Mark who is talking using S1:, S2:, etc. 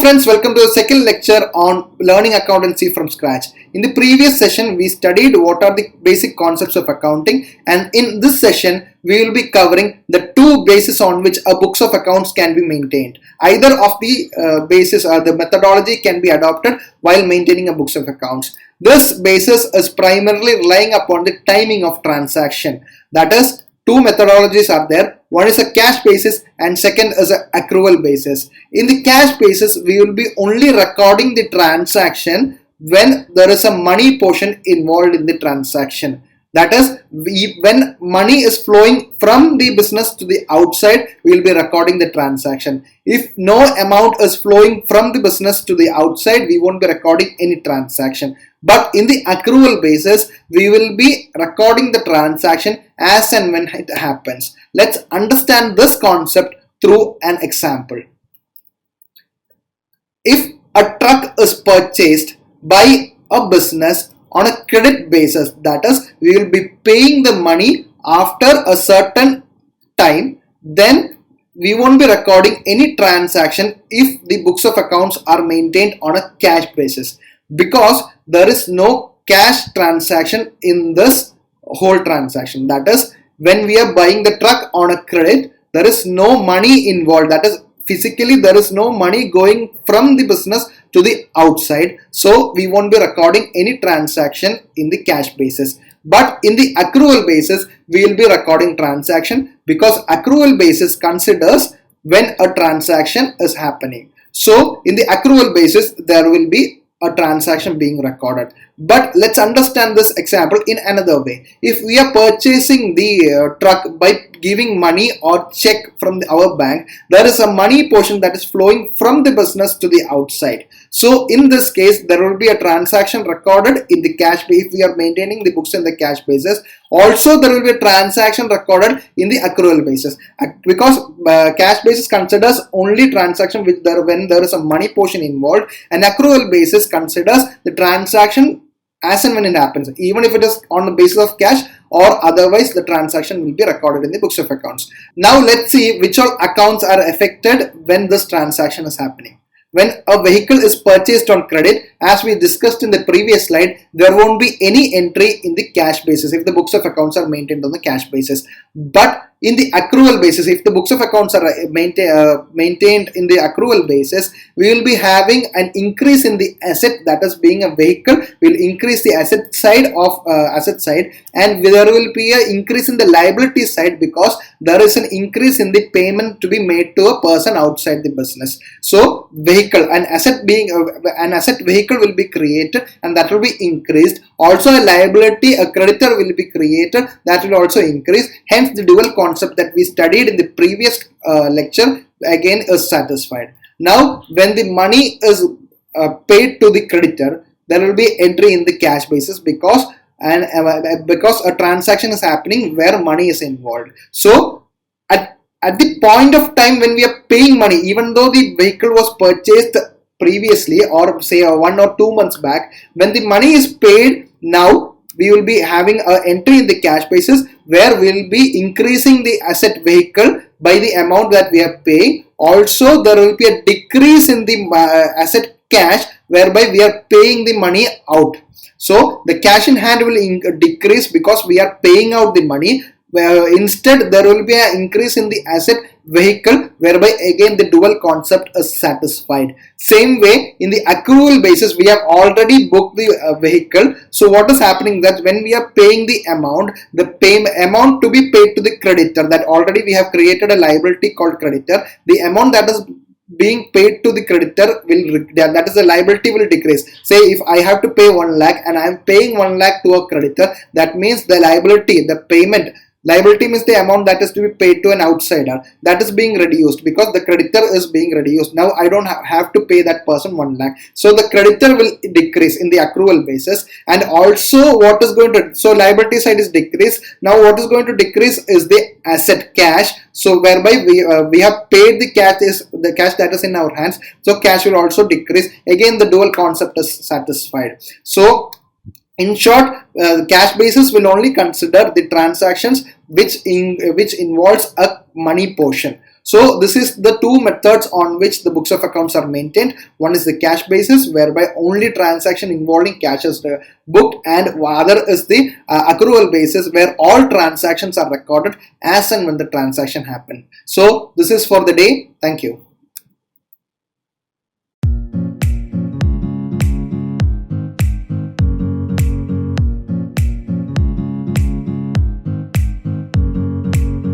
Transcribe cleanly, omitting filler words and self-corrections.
S1: friends, welcome to the second lecture on learning accountancy from scratch. In the previous session, we studied what are the basic concepts of accounting, and in this session, we will be covering the two bases on which a books of accounts can be maintained. Either of the basis or the methodology can be adopted while maintaining a books of accounts. This basis is primarily relying upon the timing of transaction. That is, two methodologies are there. One is a cash basis and second is an accrual basis. In the cash basis, we will be only recording the transaction when there is a money portion involved in the transaction. That is, when money is flowing from the business to the outside, we will be recording the transaction. If no amount is flowing from the business to the outside, we won't be recording any transaction. But in the accrual basis, we will be recording the transaction as and when it happens. Let's understand this concept through an example. If a truck is purchased by a business on a credit basis, that is, we will be paying the money after a certain time, then we won't be recording any transaction if the books of accounts are maintained on a cash basis, because there is no cash transaction in this whole transaction. That is, when we are buying the truck on a credit, there is no money involved. That is, physically there is no money going from the business to the outside, so we won't be recording any transaction in the cash basis. But in the accrual basis, we will be recording transaction, because accrual basis considers when a transaction is happening. So in the accrual basis, there will be a transaction being recorded. But let's understand this example in another way. If we are purchasing the truck by giving money or check from our bank, there is a money portion that is flowing from the business to the outside. So in this case, there will be a transaction recorded in the cash basis if we are maintaining the books in the cash basis. Also, there will be a transaction recorded in the accrual basis, because cash basis considers only transaction when there is a money portion involved, and accrual basis considers the transaction as and when it happens, even if it is on the basis of cash, or otherwise the transaction will be recorded in the books of accounts. Now let's see which all accounts are affected when this transaction is happening. When a vehicle is purchased on credit, as we discussed in the previous slide, there won't be any entry in the cash basis if the books of accounts are maintained on the cash basis. But in the accrual basis, if the books of accounts are maintained in the accrual basis, we will be having an increase in the asset, that is, being a vehicle will increase the asset side, and there will be an increase in the liability side, because there is an increase in the payment to be made to a person outside the business. So an asset vehicle will be created, and that will be increased. Also a liability, a creditor will be created, that will also increase. Hence the dual concept that we studied in the previous lecture again is satisfied. Now when the money is paid to the creditor, there will be entry in the cash basis, because a transaction is happening where money is involved. So at the point of time when we are paying money, even though the vehicle was purchased previously, or say 1 or 2 months back, when the money is paid, now we will be having an entry in the cash basis where we will be increasing the asset vehicle by the amount that we are paying. Also, there will be a decrease in the asset cash, whereby we are paying the money out. So the cash in hand will decrease because we are paying out the money. Instead, there will be an increase in the asset vehicle, whereby again the dual concept is satisfied. Same way, in the accrual basis, we have already booked the vehicle. So what is happening, that when we are paying the amount, amount to be paid to the creditor, that already we have created a liability called creditor, the amount that is being paid to the creditor that is, the liability will decrease. Say if I have to pay 1 lakh and I am paying 1 lakh to a creditor, that means the liability, the payment, liability means the amount that is to be paid to an outsider, that is being reduced, because the creditor is being reduced. Now I don't have to pay that person 1 lakh. So the creditor will decrease in the accrual basis. And also so liability side is decreased. Now what is going to decrease is the asset cash. So whereby we have paid the cash that is in our hands. So cash will also decrease. Again, the dual concept is satisfied. So in short, cash basis will only consider the transactions which involves a money portion. So this is the two methods on which the books of accounts are maintained. One is the cash basis, whereby only transaction involving cash is booked, and other is the accrual basis, where all transactions are recorded as and when the transaction happen. So this is for the day. Thank you.